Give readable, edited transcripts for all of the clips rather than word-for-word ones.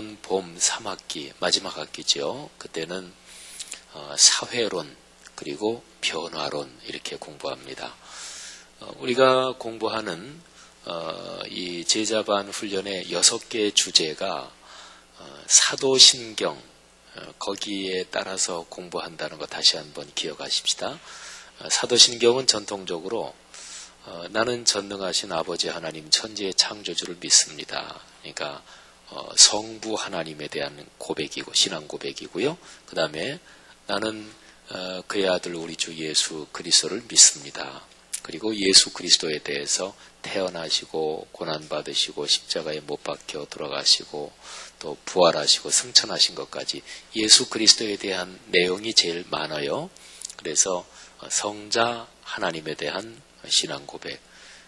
작년 봄 3학기 마지막 학기죠. 그때는 사회론 그리고 변화론 이렇게 공부합니다. 우리가 공부하는 이 제자반 훈련의 6개의 주제가 사도신경 거기에 따라서 공부한다는 거 다시 한번 기억하십시다. 사도신경은 전통적으로 나는 전능하신 아버지 하나님 천지의 창조주를 믿습니다. 그러니까 성부 하나님에 대한 고백이고 신앙 고백이고요. 그 다음에 나는 그의 아들 우리 주 예수 그리스도를 믿습니다. 그리고 예수 그리스도에 대해서 태어나시고 고난받으시고 십자가에 못 박혀 돌아가시고 또 부활하시고 승천하신 것까지 예수 그리스도에 대한 내용이 제일 많아요. 그래서 성자 하나님에 대한 신앙 고백.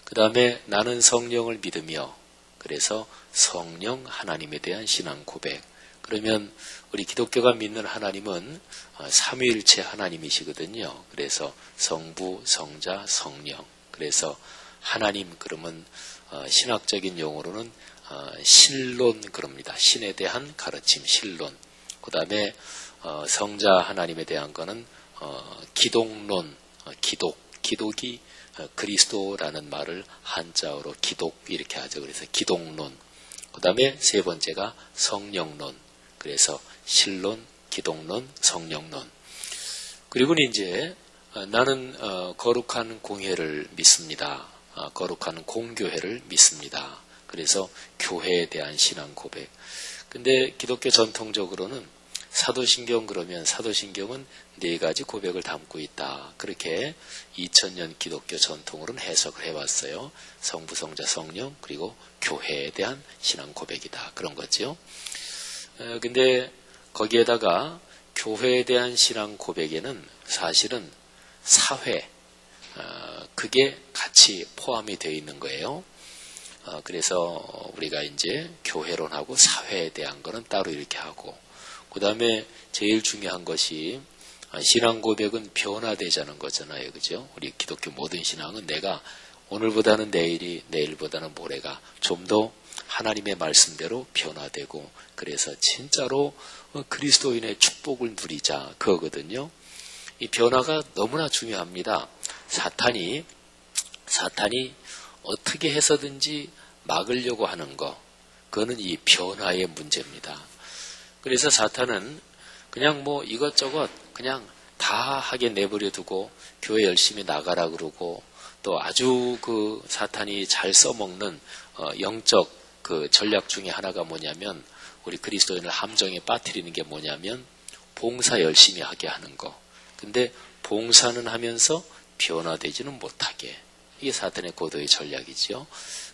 그 다음에 나는 성령을 믿으며 그래서 성령 하나님에 대한 신앙 고백. 그러면 우리 기독교가 믿는 하나님은 삼위일체 하나님이시거든요. 그래서 성부, 성자, 성령. 그래서 하나님 그러면 신학적인 용어로는 신론 그럽니다. 신에 대한 가르침, 신론. 그 다음에 성자 하나님에 대한 거는 기독론, 기독이 그리스도라는 말을 한자어로 기독 이렇게 하죠. 그래서 기독론. 그 다음에 세 번째가 성령론. 그래서 신론, 기독론, 성령론. 그리고는 이제 나는 거룩한 공회를 믿습니다. 거룩한 공교회를 믿습니다. 그래서 교회에 대한 신앙 고백. 근데 기독교 전통적으로는 사도신경 그러면 사도신경은 4가지 고백을 담고 있다. 그렇게 2000년 기독교 전통으로는 해석을 해왔어요. 성부, 성자, 성령 그리고 교회에 대한 신앙 고백이다. 그런 거죠. 근데 거기에다가 교회에 대한 신앙 고백에는 사실은 사회, 그게 같이 포함이 되어 있는 거예요. 그래서 우리가 이제 교회론하고 사회에 대한 거는 따로 이렇게 하고, 그 다음에 제일 중요한 것이 신앙 고백은 변화되자는 거잖아요. 그죠? 우리 기독교 모든 신앙은 내가 오늘보다는 내일이, 내일보다는 모레가 좀 더 하나님의 말씀대로 변화되고, 그래서 진짜로 그리스도인의 축복을 누리자 그거거든요. 이 변화가 너무나 중요합니다. 사탄이 어떻게 해서든지 막으려고 하는 거, 그거는 이 변화의 문제입니다. 그래서 사탄은 그냥 뭐 이것저것 그냥 다 하게 내버려 두고 교회 열심히 나가라 그러고, 또 아주 그 사탄이 잘 써먹는 영적 그 전략 중에 하나가 뭐냐면, 우리 그리스도인을 함정에 빠뜨리는 게 뭐냐면 봉사 열심히 하게 하는 거. 근데 봉사는 하면서 변화되지는 못하게. 이게 사탄의 고도의 전략이죠.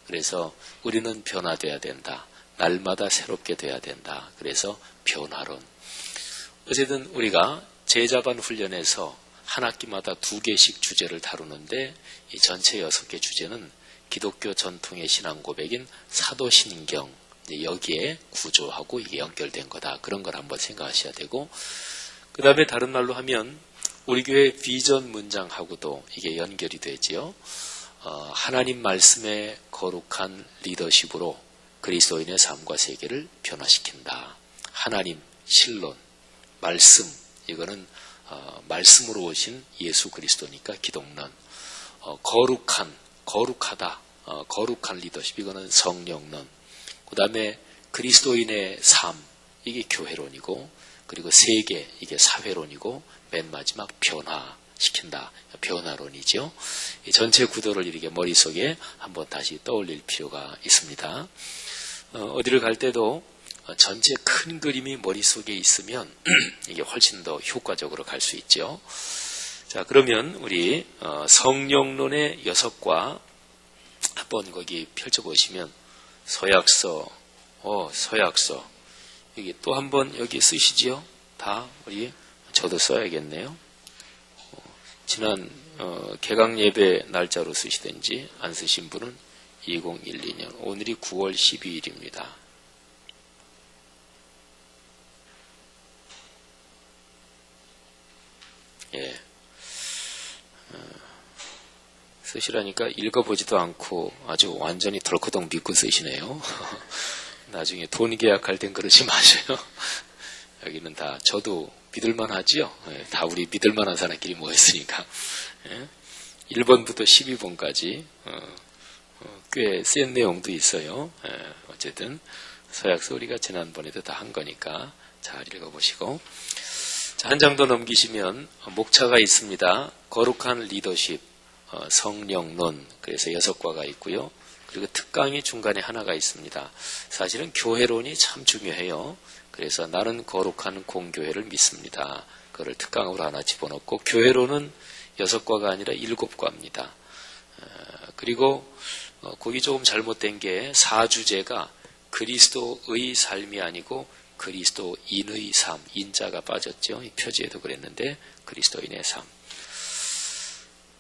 그래서 우리는 변화돼야 된다. 날마다 새롭게 돼야 된다. 그래서 변화론. 어쨌든 우리가 제자반 훈련에서 한 학기마다 2개씩 주제를 다루는데, 이 전체 6개 주제는 기독교 전통의 신앙 고백인 사도신경, 여기에 구조하고 이게 연결된 거다. 그런 걸 한번 생각하셔야 되고, 그 다음에 다른 말로 하면 우리 교회 비전 문장하고도 이게 연결이 되지요. 하나님 말씀의 거룩한 리더십으로 그리스도인의 삶과 세계를 변화시킨다. 하나님, 신론, 말씀, 이거는 말씀으로 오신 예수 그리스도니까 기독론. 거룩하다, 거룩한 리더십, 이거는 성령론. 그 다음에 그리스도인의 삶, 이게 교회론이고, 그리고 세계, 이게 사회론이고, 맨 마지막 변화시킨다, 변화론이죠. 이 전체 구도를 이렇게 머릿속에 한번 다시 떠올릴 필요가 있습니다. 어디를 갈 때도 전체 큰 그림이 머릿속에 있으면 이게 훨씬 더 효과적으로 갈 수 있죠. 자, 그러면 우리 성령론의 6과 한번 거기 펼쳐보시면 서약서, 여기 또 한번 여기 쓰시지요? 다 우리 저도 써야겠네요. 지난 개강 예배 날짜로 쓰시든지 안 쓰신 분은 2012년, 오늘이 9월 12일입니다. 예. 쓰시라니까 읽어보지도 않고 아주 완전히 덜커덕 믿고 쓰시네요. 나중에 돈 계약할 땐 그러지 마세요. 여기는 다 저도 믿을만 하지요. 다 우리 믿을만한 사람끼리 모였으니까. 1번부터 12번까지 꽤 센 내용도 있어요. 어쨌든 서약서 우리가 지난번에도 다 한 거니까 잘 읽어보시고, 자, 한 장 더 넘기시면 목차가 있습니다. 거룩한 리더십, 성령론, 그래서 6과가 있고요. 그리고 특강이 중간에 하나가 있습니다. 사실은 교회론이 참 중요해요. 그래서 나는 거룩한 공교회를 믿습니다. 그걸 특강으로 하나 집어넣고, 교회론은 6과가 아니라 7과입니다. 그리고 거기 조금 잘못된 게 사주제가 그리스도의 삶이 아니고 그리스도인의 삶, 인자가 빠졌죠. 이 표지에도 그랬는데 그리스도인의 삶.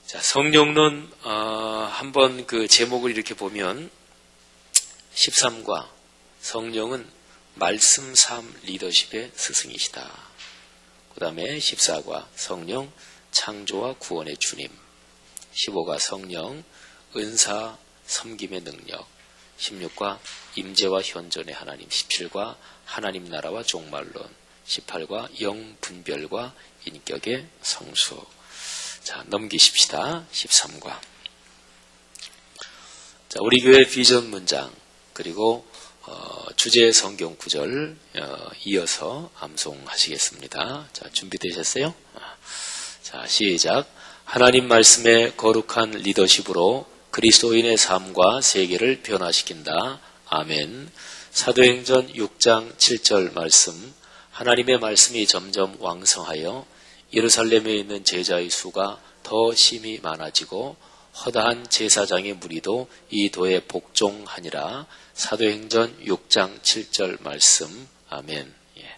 자, 성령론 한번 그 제목을 이렇게 보면 13과 성령은 말씀 삶 리더십의 스승이시다. 그 다음에 14과 성령 창조와 구원의 주님, 15과 성령 은사 섬김의 능력, 16과 임재와 현존의 하나님, 17과 하나님 나라와 종말론, 18과 영분별과 인격의 성수. 자, 넘기십시다. 13과. 자, 우리 교회 비전 문장, 그리고 주제 성경 구절 이어서 암송하시겠습니다. 자, 준비되셨어요? 자, 시작. 하나님 말씀의 거룩한 리더십으로 그리스도인의 삶과 세계를 변화시킨다. 아멘. 사도행전 6장 7절 말씀. 하나님의 말씀이 점점 왕성하여 예루살렘에 있는 제자의 수가 더 심히 많아지고 허다한 제사장의 무리도 이 도에 복종하니라. 사도행전 6장 7절 말씀. 아멘. 예.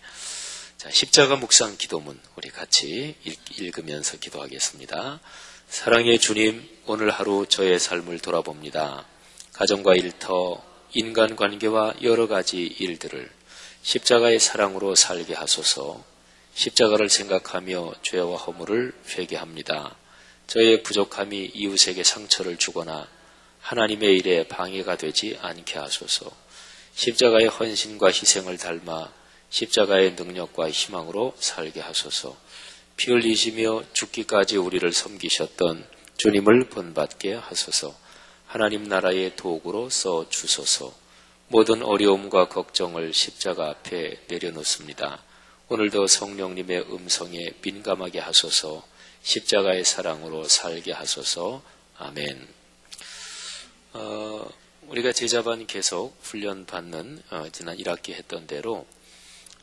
자, 십자가 묵상 기도문 우리 같이 읽으면서 기도하겠습니다. 사랑의 주님, 오늘 하루 저의 삶을 돌아봅니다. 가정과 일터, 인간관계와 여러 가지 일들을 십자가의 사랑으로 살게 하소서. 십자가를 생각하며 죄와 허물을 회개합니다. 저의 부족함이 이웃에게 상처를 주거나 하나님의 일에 방해가 되지 않게 하소서. 십자가의 헌신과 희생을 닮아 십자가의 능력과 희망으로 살게 하소서. 피 흘리시며 죽기까지 우리를 섬기셨던 주님을 본받게 하소서. 하나님 나라의 도구로 써 주소서. 모든 어려움과 걱정을 십자가 앞에 내려놓습니다. 오늘도 성령님의 음성에 민감하게 하소서. 십자가의 사랑으로 살게 하소서. 아멘. 우리가 제자반 계속 훈련받는 지난 1학기 했던 대로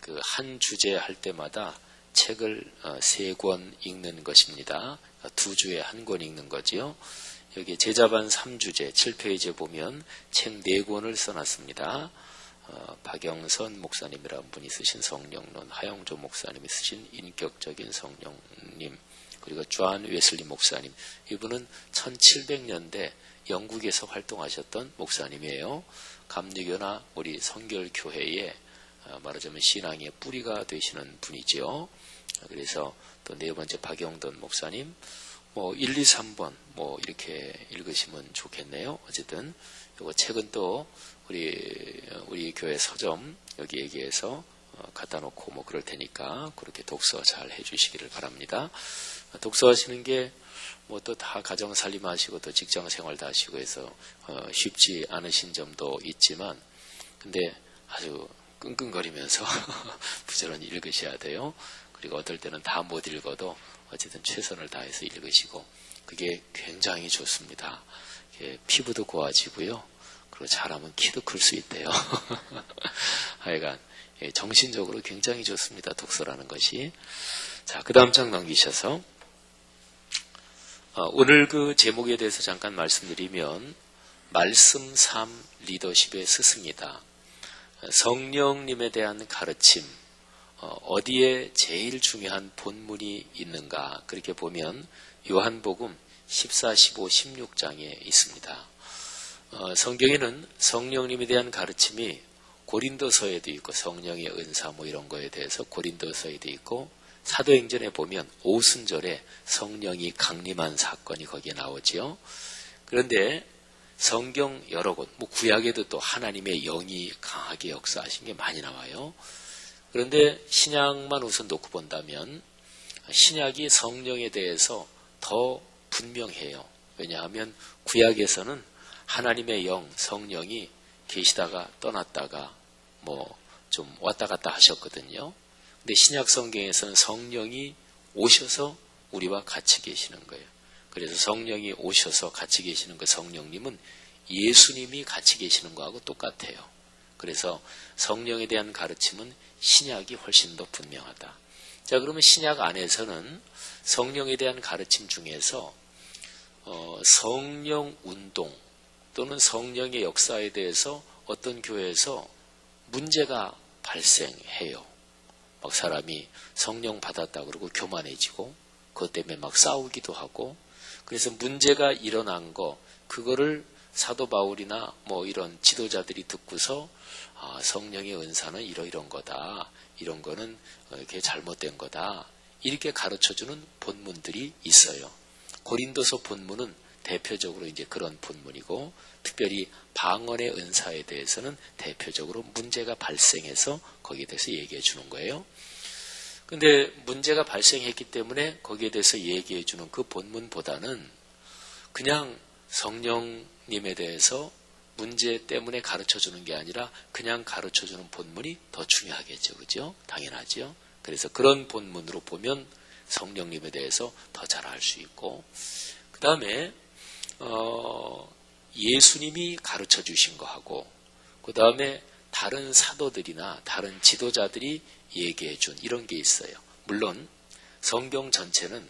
그 한 주제 할 때마다 책을 3권 읽는 것입니다. 2주에 1권 읽는 거지요. 여기 제자반 3주제 7페이지에 보면 책 4권을 써놨습니다. 박영선 목사님이라는 분이 쓰신 성령론, 하영조 목사님이 쓰신 인격적인 성령님, 그리고 존 웨슬리 목사님, 이분은 1700년대 영국에서 활동하셨던 목사님이에요. 감리교나 우리 성결교회에 말하자면 신앙의 뿌리가 되시는 분이죠. 그래서 또 4번째 박영돈 목사님, 1, 2, 3번 이렇게 읽으시면 좋겠네요. 어쨌든 요거 책은 또 우리 교회 서점 여기 얘기해서 갖다 놓고 그럴 테니까 그렇게 독서 잘 해주시기를 바랍니다. 독서하시는 게 또 다 가정 살림하시고 또 직장 생활도 하시고 해서 쉽지 않으신 점도 있지만, 근데 아주 끙끙거리면서 부지런히 읽으셔야 돼요. 그리고 어떨 때는 다 못 읽어도 어쨌든 최선을 다해서 읽으시고, 그게 굉장히 좋습니다. 피부도 고와지고요. 그리고 잘하면 키도 클 수 있대요. 하여간 정신적으로 굉장히 좋습니다. 독서라는 것이. 자, 그 다음 장 넘기셔서 오늘 그 제목에 대해서 잠깐 말씀드리면 말씀 삶 리더십의 스승이다. 성령님에 대한 가르침, 어디에 제일 중요한 본문이 있는가, 그렇게 보면 요한복음 14, 15, 16장에 있습니다. 성경에는 성령님에 대한 가르침이 고린도서에도 있고, 성령의 은사 이런 거에 대해서 고린도서에도 있고, 사도행전에 보면 오순절에 성령이 강림한 사건이 거기에 나오지요. 그런데 성경 여러 곳, 구약에도 또 하나님의 영이 강하게 역사하신 게 많이 나와요. 그런데 신약만 우선 놓고 본다면 신약이 성령에 대해서 더 분명해요. 왜냐하면 구약에서는 하나님의 영, 성령이 계시다가 떠났다가 좀 왔다 갔다 하셨거든요. 근데 신약 성경에서는 성령이 오셔서 우리와 같이 계시는 거예요. 그래서 성령이 오셔서 같이 계시는 그 성령님은 예수님이 같이 계시는 거하고 똑같아요. 그래서 성령에 대한 가르침은 신약이 훨씬 더 분명하다. 자, 그러면 신약 안에서는 성령에 대한 가르침 중에서 성령 운동 또는 성령의 역사에 대해서 어떤 교회에서 문제가 발생해요. 막 사람이 성령 받았다 그러고 교만해지고 그것 때문에 막 싸우기도 하고, 그래서 문제가 일어난 거 그거를 사도 바울이나 이런 지도자들이 듣고서 성령의 은사는 이런 거다, 이런 거는 이렇게 잘못된 거다, 이렇게 가르쳐주는 본문들이 있어요. 고린도서 본문은 대표적으로 이제 그런 본문이고, 특별히 방언의 은사에 대해서는 대표적으로 문제가 발생해서 거기에 대해서 얘기해 주는 거예요. 근데 문제가 발생했기 때문에 거기에 대해서 얘기해 주는 그 본문보다는 그냥 성령님에 대해서 문제 때문에 가르쳐 주는 게 아니라 그냥 가르쳐 주는 본문이 더 중요하겠죠. 그죠? 당연하죠. 그래서 그런 본문으로 보면 성령님에 대해서 더 잘 알 수 있고, 그 다음에 예수님이 가르쳐 주신 거하고, 그 다음에 다른 사도들이나 다른 지도자들이 얘기해 준 이런 게 있어요. 물론 성경 전체는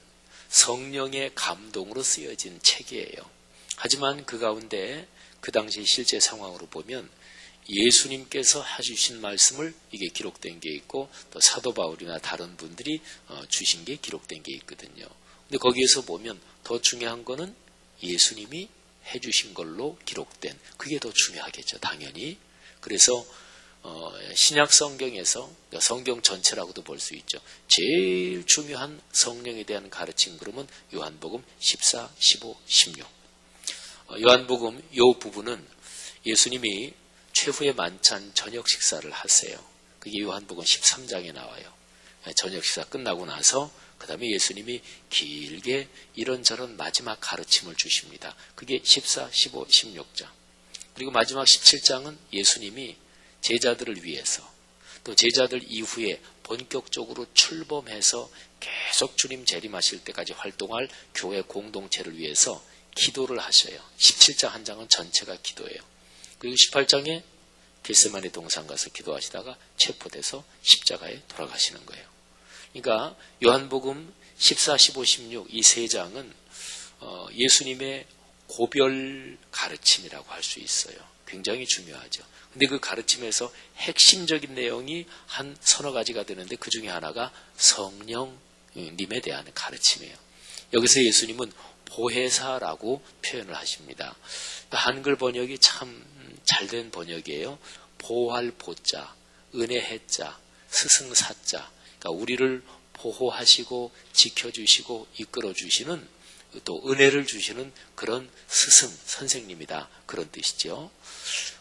성령의 감동으로 쓰여진 책이에요. 하지만 그 가운데 그 당시 실제 상황으로 보면 예수님께서 해주신 말씀을 이게 기록된 게 있고, 또 사도 바울이나 다른 분들이 주신 게 기록된 게 있거든요. 근데 거기에서 보면 더 중요한 거는 예수님이 해주신 걸로 기록된, 그게 더 중요하겠죠, 당연히. 그래서 신약 성경에서, 성경 전체라고도 볼 수 있죠. 제일 중요한 성령에 대한 가르침 그러면 요한복음 14, 15, 16. 요한복음 요 부분은 예수님이 최후의 만찬 저녁 식사를 하세요. 그게 요한복음 13장에 나와요. 저녁 식사 끝나고 나서 그 다음에 예수님이 길게 이런저런 마지막 가르침을 주십니다. 그게 14, 15, 16장. 그리고 마지막 17장은 예수님이 제자들을 위해서, 또 제자들 이후에 본격적으로 출범해서 계속 주님 재림하실 때까지 활동할 교회 공동체를 위해서 기도를 하셔요. 17장 한 장은 전체가 기도예요. 그리고 18장에 겟세마네 동산 가서 기도하시다가 체포돼서 십자가에 돌아가시는 거예요. 그러니까 요한복음 14, 15, 16 이 세 장은 예수님의 고별 가르침이라고 할 수 있어요. 굉장히 중요하죠. 근데 그 가르침에서 핵심적인 내용이 한 서너 가지가 되는데 그 중에 하나가 성령님에 대한 가르침이에요. 여기서 예수님은 보혜사라고 표현을 하십니다. 한글 번역이 참 잘된 번역이에요. 보호할 보자, 은혜해자, 스승사자. 그러니까 우리를 보호하시고 지켜주시고 이끌어주시는, 또 은혜를 주시는 그런 스승, 선생님이다, 그런 뜻이죠.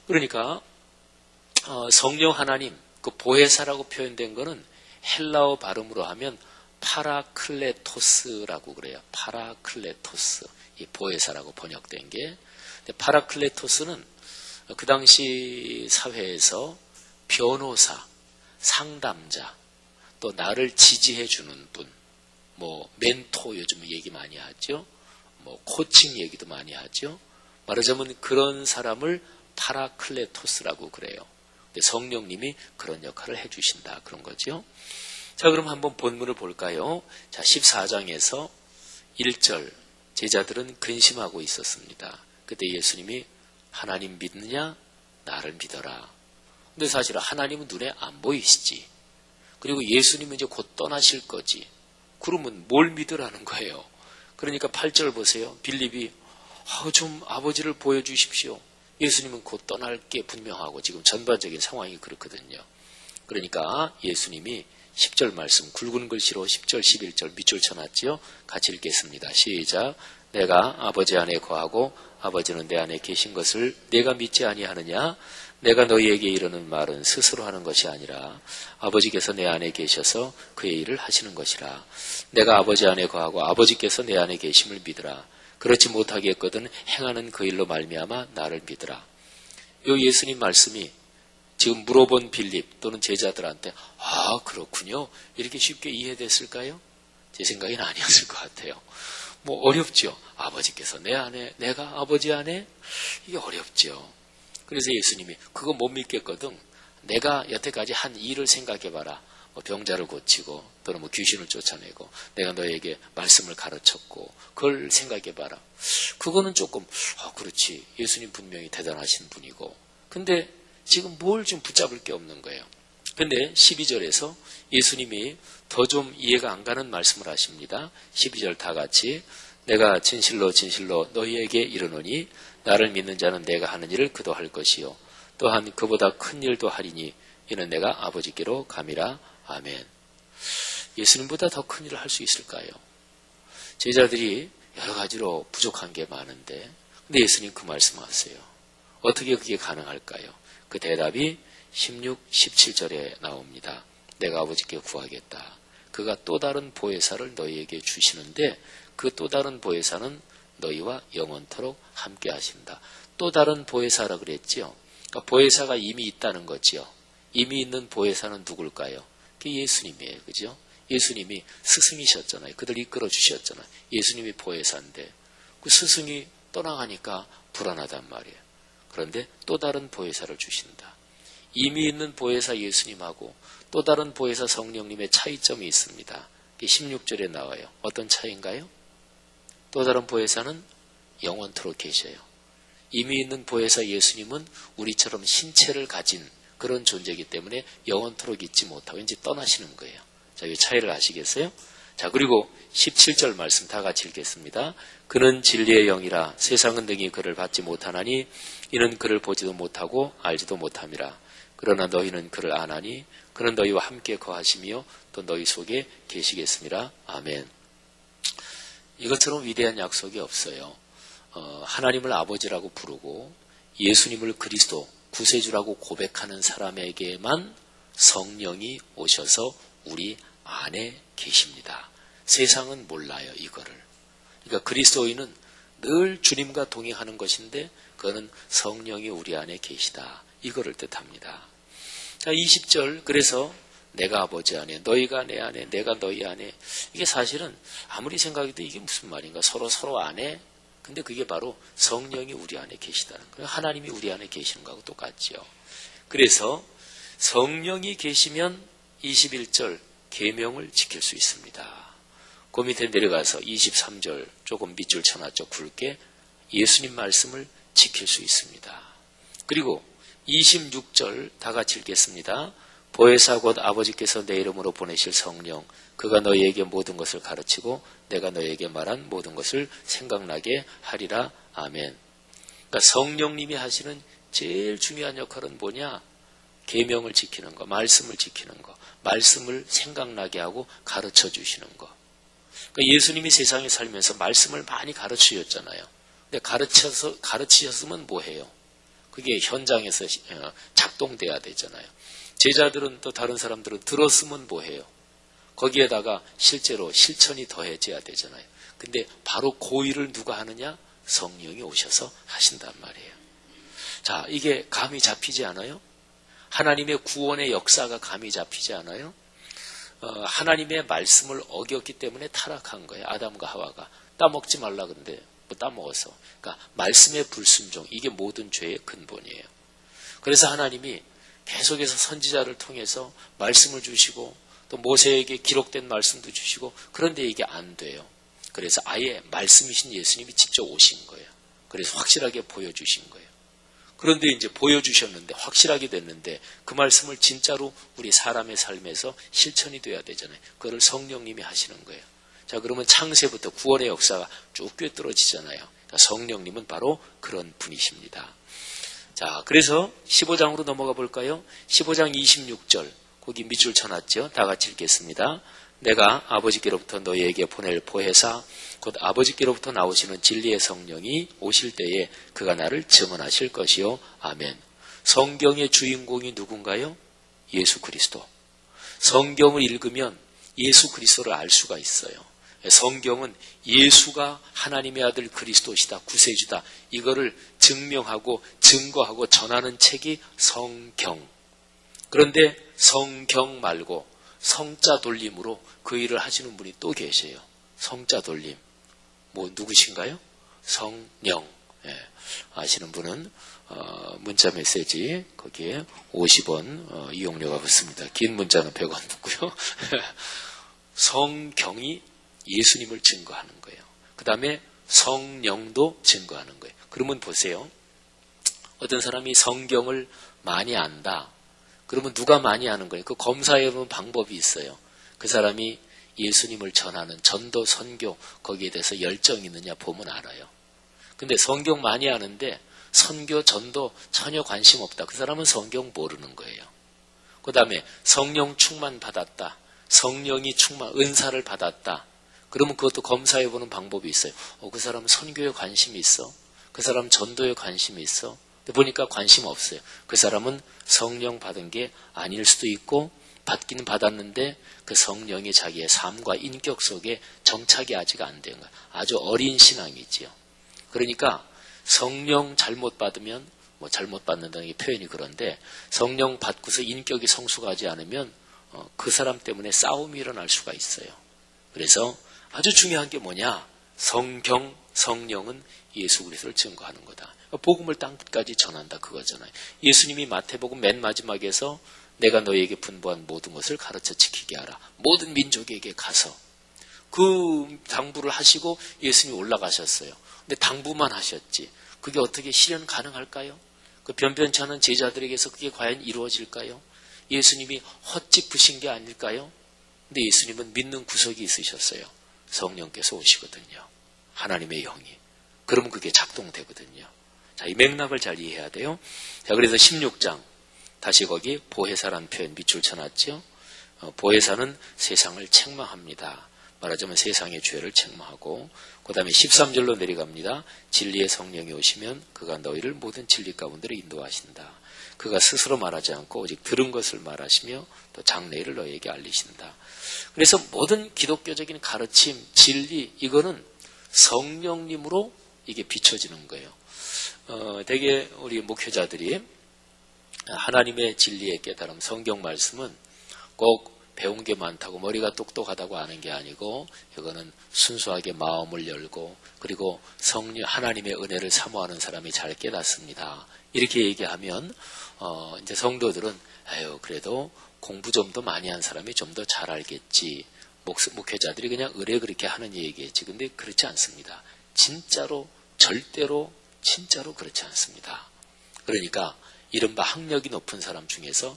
그러니까 성령 하나님, 그 보혜사라고 표현된 거는 헬라어 발음으로 하면 파라클레토스라고 그래요. 파라클레토스, 이 보혜사라고 번역된 게. 근데 파라클레토스는 그 당시 사회에서 변호사, 상담자, 또 나를 지지해 주는 분, 멘토 요즘 얘기 많이 하죠. 코칭 얘기도 많이 하죠. 말하자면 그런 사람을 파라클레토스라고 그래요. 근데 성령님이 그런 역할을 해주신다, 그런 거죠. 자, 그럼 한번 본문을 볼까요? 자, 14장에서 1절, 제자들은 근심하고 있었습니다. 그때 예수님이 하나님 믿느냐? 나를 믿어라. 근데 사실 하나님은 눈에 안 보이시지. 그리고 예수님은 이제 곧 떠나실 거지. 그러면 뭘 믿으라는 거예요? 그러니까 8절 보세요. 빌립이 좀 아버지를 보여주십시오. 예수님은 곧 떠날 게 분명하고 지금 전반적인 상황이 그렇거든요. 그러니까 예수님이 10절 말씀 굵은 글씨로 10절 11절 밑줄 쳐놨지요. 같이 읽겠습니다. 시작. 내가 아버지 안에 거하고 아버지는 내 안에 계신 것을 내가 믿지 아니하느냐? 내가 너희에게 이르는 말은 스스로 하는 것이 아니라 아버지께서 내 안에 계셔서 그의 일을 하시는 것이라. 내가 아버지 안에 거하고 아버지께서 내 안에 계심을 믿으라. 그렇지 못하겠거든 행하는 그 일로 말미암아 나를 믿으라. 이 예수님 말씀이 지금 물어본 빌립 또는 제자들한테 그렇군요, 이렇게 쉽게 이해됐을까요? 제 생각엔 아니었을 것 같아요. 어렵죠. 아버지께서 내 안에, 내가 아버지 안에, 이게 어렵죠. 그래서 예수님이 그거 못 믿겠거든 내가 여태까지 한 일을 생각해봐라. 병자를 고치고 또는 귀신을 쫓아내고 내가 너에게 말씀을 가르쳤고 그걸 생각해봐라. 그거는 조금 그렇지, 예수님 분명히 대단하신 분이고, 근데 지금 뭘 좀 붙잡을 게 없는 거예요. 근데 12절에서 예수님이 더 좀 이해가 안 가는 말씀을 하십니다. 12절 다 같이 내가 진실로 진실로 너희에게 이르노니 나를 믿는 자는 내가 하는 일을 그도 할 것이요 또한 그보다 큰 일도 하리니 이는 내가 아버지께로 감이라. 아멘. 예수님보다 더 큰 일을 할 수 있을까요? 제자들이 여러 가지로 부족한 게 많은데 근데 예수님 그 말씀하세요. 어떻게 그게 가능할까요? 그 대답이 16, 17절에 나옵니다. 내가 아버지께 구하겠다. 그가 또 다른 보혜사를 너희에게 주시는데 그 또 다른 보혜사는 너희와 영원토록 함께 하신다. 또 다른 보혜사라 그랬지요. 그러니까 보혜사가 이미 있다는 거지요. 이미 있는 보혜사는 누굴까요? 그게 예수님이에요. 그죠? 예수님이 스승이셨잖아요. 그들 이끌어 주셨잖아요. 예수님이 보혜사인데 그 스승이 떠나가니까 불안하단 말이에요. 그런데 또 다른 보혜사를 주신다. 이미 있는 보혜사 예수님하고 또 다른 보혜사 성령님의 차이점이 있습니다. 16절에 나와요. 어떤 차이인가요? 또 다른 보혜사는 영원토록 계셔요. 이미 있는 보혜사 예수님은 우리처럼 신체를 가진 그런 존재이기 때문에 영원토록 있지 못하고 이제 떠나시는 거예요. 자, 이 차이를 아시겠어요? 자, 그리고 17절 말씀 다 같이 읽겠습니다. 그는 진리의 영이라 세상은 능히 그를 받지 못하나니 이는 그를 보지도 못하고 알지도 못함이라. 그러나 너희는 그를 아나니 그는 너희와 함께 거하시며 또 너희 속에 계시겠습니다. 아멘. 이것처럼 위대한 약속이 없어요. 하나님을 아버지라고 부르고 예수님을 그리스도 구세주라고 고백하는 사람에게만 성령이 오셔서 우리 안에 계십니다. 세상은 몰라요, 이거를. 그러니까 그리스도인은 늘 주님과 동행하는 것인데 그거는 성령이 우리 안에 계시다. 이거를 뜻합니다. 자, 20절. 그래서 내가 아버지 안에, 너희가 내 안에, 내가 너희 안에. 이게 사실은 아무리 생각해도 이게 무슨 말인가? 서로 안에. 근데 그게 바로 성령이 우리 안에 계시다는 거예요. 하나님이 우리 안에 계시는 거하고 똑같죠. 그래서 성령이 계시면 21절 계명을 지킬 수 있습니다. 그 밑에 내려가서 23절 조금 밑줄 쳐놨죠. 굵게. 예수님 말씀을 지킬 수 있습니다. 그리고 26절 다 같이 읽겠습니다. 보혜사 곧 아버지께서 내 이름으로 보내실 성령 그가 너희에게 모든 것을 가르치고 내가 너희에게 말한 모든 것을 생각나게 하리라. 아멘. 그러니까 성령님이 하시는 제일 중요한 역할은 뭐냐? 계명을 지키는 거, 말씀을 지키는 거, 말씀을 생각나게 하고 가르쳐 주시는 거. 그러니까 예수님이 세상에 살면서 말씀을 많이 가르치셨잖아요. 근데 가르치셨으면 뭐해요? 그게 현장에서 작동돼야 되잖아요. 제자들은 또 다른 사람들은 들었으면 뭐해요? 거기에다가 실제로 실천이 더해져야 되잖아요. 근데 바로 그 일을 누가 하느냐? 성령이 오셔서 하신단 말이에요. 자, 이게 감이 잡히지 않아요? 하나님의 구원의 역사가 감이 잡히지 않아요? 하나님의 말씀을 어겼기 때문에 타락한 거예요. 아담과 하와가. 따먹지 말라 근데 따먹어서. 그러니까 말씀의 불순종, 이게 모든 죄의 근본이에요. 그래서 하나님이 계속해서 선지자를 통해서 말씀을 주시고 또 모세에게 기록된 말씀도 주시고 그런데 이게 안 돼요. 그래서 아예 말씀이신 예수님이 직접 오신 거예요. 그래서 확실하게 보여주신 거예요. 그런데 이제 보여주셨는데 확실하게 됐는데 그 말씀을 진짜로 우리 사람의 삶에서 실천이 돼야 되잖아요. 그걸 성령님이 하시는 거예요. 자, 그러면 창세부터 구원의 역사가 쭉 꿰뚫어지잖아요. 그러니까 성령님은 바로 그런 분이십니다. 자, 그래서 15장으로 넘어가 볼까요? 15장 26절. 거기 밑줄 쳐놨죠? 다 같이 읽겠습니다. 내가 아버지께로부터 너희에게 보낼 보혜사 곧 아버지께로부터 나오시는 진리의 성령이 오실 때에 그가 나를 증언하실 것이요. 아멘. 성경의 주인공이 누군가요? 예수 그리스도. 성경을 읽으면 예수 그리스도를 알 수가 있어요. 성경은 예수가 하나님의 아들 그리스도시다, 구세주다, 이거를 증명하고 증거하고 전하는 책이 성경. 그런데 성경 말고 성자 돌림으로 그 일을 하시는 분이 또 계세요. 성자 돌림. 뭐 누구신가요? 성령. 아시는 분은 문자 메시지 거기에 50원 이용료가 붙습니다. 긴 문자는 100원 붙고요. 성경이 예수님을 증거하는 거예요. 그 다음에 성령도 증거하는 거예요. 그러면 보세요. 어떤 사람이 성경을 많이 안다. 그러면 누가 많이 아는 거예요? 그 검사해보는 방법이 있어요. 그 사람이 예수님을 전하는 전도, 선교 거기에 대해서 열정이 있느냐 보면 알아요. 근데 성경 많이 아는데 선교, 전도 전혀 관심 없다. 그 사람은 성경 모르는 거예요. 그 다음에 성령 충만 받았다. 성령이 은사를 받았다. 그러면 그것도 검사해보는 방법이 있어요. 그 사람은 선교에 관심이 있어. 그 사람은 전도에 관심이 있어. 근데 보니까 관심 없어요. 그 사람은 성령 받은 게 아닐 수도 있고 받기는 받았는데 그 성령이 자기의 삶과 인격 속에 정착이 아직 안 된 거예요. 아주 어린 신앙이지요. 그러니까 성령 잘못 받으면 잘못 받는다는 게 표현이 그런데 성령 받고서 인격이 성숙하지 않으면 그 사람 때문에 싸움이 일어날 수가 있어요. 그래서 아주 중요한 게 뭐냐? 성경, 성령은 예수 그리스도를 증거하는 거다. 복음을 땅끝까지 전한다 그거잖아요. 예수님이 마태복음 맨 마지막에서 내가 너희에게 분부한 모든 것을 가르쳐 지키게 하라. 모든 민족에게 가서 그 당부를 하시고 예수님이 올라가셨어요. 근데 당부만 하셨지. 그게 어떻게 실현 가능할까요? 그 변변치 않은 제자들에게서 그게 과연 이루어질까요? 예수님이 헛짚으신 게 아닐까요? 근데 예수님은 믿는 구석이 있으셨어요. 성령께서 오시거든요. 하나님의 영이. 그러면 그게 작동되거든요. 자, 이 맥락을 잘 이해해야 돼요. 자, 그래서 16장. 다시 거기 보혜사라는 표현 밑줄 쳐놨죠. 보혜사는 세상을 책망합니다. 말하자면 세상의 죄를 책망하고 그 다음에 13절로 내려갑니다. 진리의 성령이 오시면 그가 너희를 모든 진리 가운데로 인도하신다. 그가 스스로 말하지 않고 오직 들은 것을 말하시며 또 장래일을 너희에게 알리신다. 그래서 모든 기독교적인 가르침, 진리 이거는 성령님으로 이게 비춰지는 거예요. 되게 우리 목회자들이 하나님의 진리의 깨달음, 성경 말씀은 꼭 배운 게 많다고 머리가 똑똑하다고 하는 게 아니고 이거는 순수하게 마음을 열고 그리고 성령 하나님의 은혜를 사모하는 사람이 잘 깨닫습니다. 이렇게 얘기하면 이제 성도들은 그래도 공부 좀 더 많이 한 사람이 좀 더 잘 알겠지. 목회자들이 그냥 의뢰 그렇게 하는 얘기겠지. 근데 그렇지 않습니다. 진짜로 절대로 진짜로 그렇지 않습니다. 그러니까 이른바 학력이 높은 사람 중에서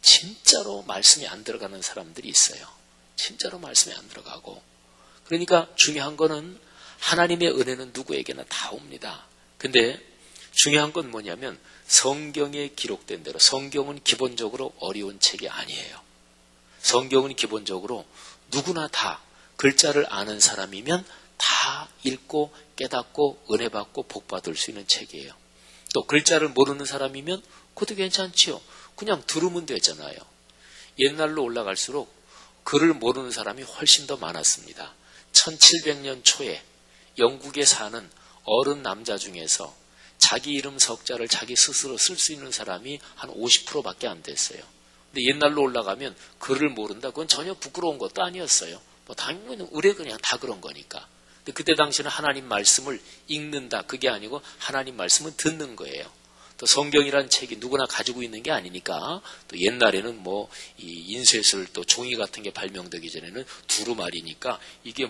진짜로 말씀이 안 들어가는 사람들이 있어요. 진짜로 말씀이 안 들어가고. 그러니까 중요한 거는 하나님의 은혜는 누구에게나 다 옵니다. 근데 중요한 건 뭐냐면 성경에 기록된 대로 성경은 기본적으로 어려운 책이 아니에요. 성경은 기본적으로 누구나 다 글자를 아는 사람이면 다 읽고 깨닫고 은혜 받고 복 받을 수 있는 책이에요. 또 글자를 모르는 사람이면 그것도 괜찮지요. 그냥 들으면 되잖아요. 옛날로 올라갈수록 글을 모르는 사람이 훨씬 더 많았습니다. 1700년 초에 영국에 사는 어른 남자 중에서 자기 이름 석자를 자기 스스로 쓸 수 있는 사람이 한 50%밖에 안 됐어요. 근데 옛날로 올라가면 글을 모른다. 그건 전혀 부끄러운 것도 아니었어요. 당연히 의뢰 그냥 다 그런 거니까. 근데 그때 당시에는 하나님 말씀을 읽는다. 그게 아니고 하나님 말씀을 듣는 거예요. 또 성경이라는 책이 누구나 가지고 있는 게 아니니까 또 옛날에는 이 인쇄술 또 종이 같은 게 발명되기 전에는 두루마리니까 이게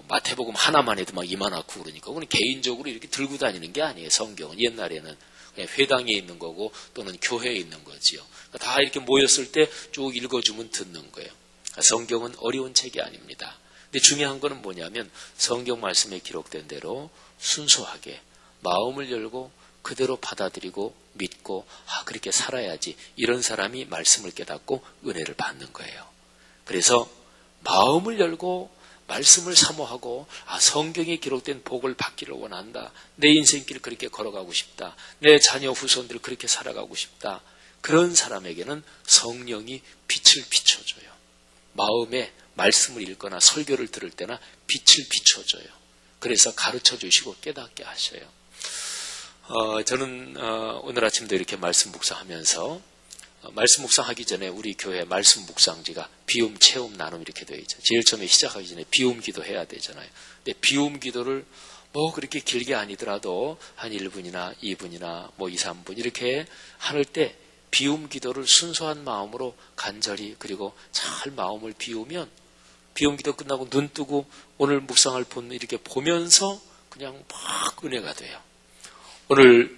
마태복음 하나만 해도 막 이만하고 그러니까 그건 개인적으로 이렇게 들고 다니는 게 아니에요. 성경은 옛날에는 그냥 회당에 있는 거고 또는 교회에 있는 거지요. 그러니까 다 이렇게 모였을 때 쭉 읽어주면 듣는 거예요. 성경은 어려운 책이 아닙니다. 근데 중요한 거는 뭐냐면 성경 말씀에 기록된 대로 순수하게 마음을 열고 그대로 받아들이고 믿고 그렇게 살아야지 이런 사람이 말씀을 깨닫고 은혜를 받는 거예요. 그래서 마음을 열고 말씀을 사모하고 성경에 기록된 복을 받기를 원한다. 내 인생길 그렇게 걸어가고 싶다. 내 자녀 후손들 그렇게 살아가고 싶다. 그런 사람에게는 성령이 빛을 비춰줘요. 마음에 말씀을 읽거나 설교를 들을 때나 빛을 비춰줘요. 그래서 가르쳐 주시고 깨닫게 하셔요. 저는 오늘 아침도 이렇게 말씀 묵상하면서 말씀 묵상하기 전에 우리 교회 말씀 묵상지가 비움, 체험, 나눔 이렇게 되어 있죠. 제일 처음에 시작하기 전에 비움 기도 해야 되잖아요. 근데 비움 기도를 그렇게 길게 아니더라도 한 1분이나 2분이나 2, 3분 이렇게 할 때 비움 기도를 순수한 마음으로 간절히 그리고 잘 마음을 비우면 비움 기도 끝나고 눈 뜨고 오늘 묵상할 본 이렇게 보면서 그냥 막 은혜가 돼요. 오늘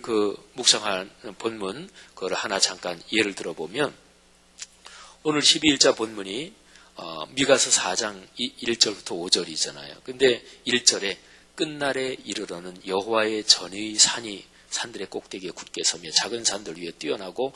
묵상한 본문, 그걸 하나 잠깐 예를 들어보면, 오늘 12일자 본문이, 미가서 4장 1절부터 5절이잖아요. 근데 1절에 끝날에 이르러는 여호와의 전의 산이 산들의 꼭대기에 굳게 서며 작은 산들 위에 뛰어나고,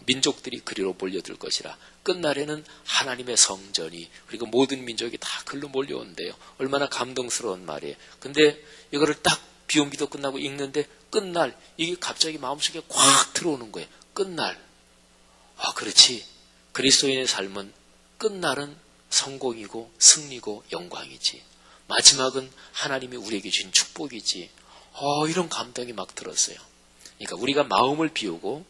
민족들이 그리로 몰려들 것이라. 끝날에는 하나님의 성전이, 그리고 모든 민족이 다 글로 몰려온대요. 얼마나 감동스러운 말이에요. 근데 이거를 딱 비움 기도 끝나고 읽는데 끝날, 이게 갑자기 마음속에 꽉 들어오는 거예요. 끝날. 그렇지. 그리스도인의 삶은 끝날은 성공이고 승리고 영광이지. 마지막은 하나님이 우리에게 주신 축복이지. 이런 감동이 막 들었어요. 그러니까 우리가 마음을 비우고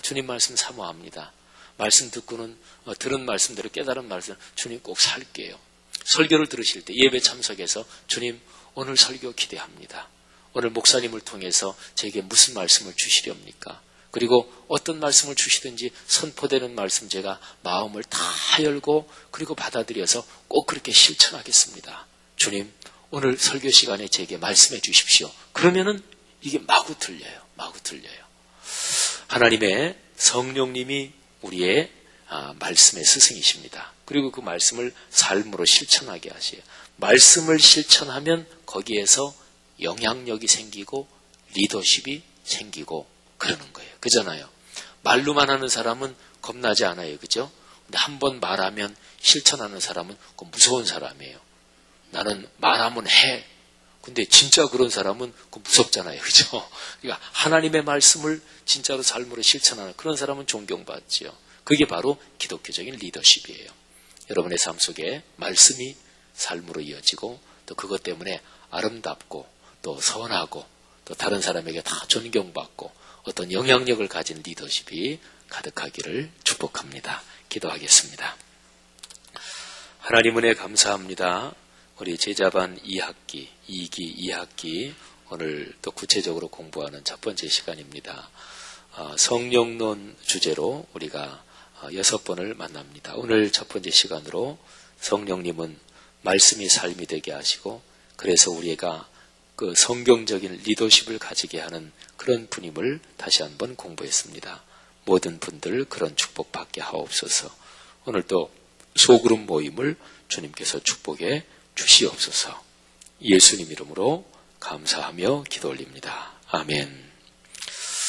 주님 말씀 사모합니다. 말씀 듣고는 들은 말씀대로 깨달은 말씀 주님 꼭 살게요. 설교를 들으실 때 예배 참석해서 주님 오늘 설교 기대합니다. 오늘 목사님을 통해서 저에게 무슨 말씀을 주시렵니까? 그리고 어떤 말씀을 주시든지 선포되는 말씀 제가 마음을 다 열고 그리고 받아들여서 꼭 그렇게 실천하겠습니다. 주님, 오늘 설교 시간에 제게 말씀해 주십시오. 그러면은 이게 마구 들려요. 마구 들려요. 하나님의 성령님이 우리의 말씀의 스승이십니다. 그리고 그 말씀을 삶으로 실천하게 하세요. 말씀을 실천하면 거기에서 영향력이 생기고 리더십이 생기고 그러는 거예요. 그잖아요. 말로만 하는 사람은 겁나지 않아요. 그죠? 근데 한번 말하면 실천하는 사람은 무서운 사람이에요. 나는 말하면 해. 근데 진짜 그런 사람은 무섭잖아요. 그죠? 그러니까 하나님의 말씀을 진짜로 삶으로 실천하는 그런 사람은 존경받지요. 그게 바로 기독교적인 리더십이에요. 여러분의 삶 속에 말씀이 삶으로 이어지고 또 그것 때문에 아름답고 또 선하고 또 다른 사람에게 다 존경받고 어떤 영향력을 가진 리더십이 가득하기를 축복합니다. 기도하겠습니다. 하나님 은혜 감사합니다. 우리 제자반 2학기, 2기 2학기 오늘 또 구체적으로 공부하는 첫 번째 시간입니다. 성령론 주제로 우리가 6번을 만납니다. 오늘 첫 번째 시간으로 성령님은 말씀이 삶이 되게 하시고 그래서 우리가 그 성경적인 리더십을 가지게 하는 그런 분임을 다시 한번 공부했습니다. 모든 분들 그런 축복 받게 하옵소서. 오늘 또 소그룹 모임을 주님께서 축복해 주시옵소서. 예수님 이름으로 감사하며 기도 올립니다. 아멘.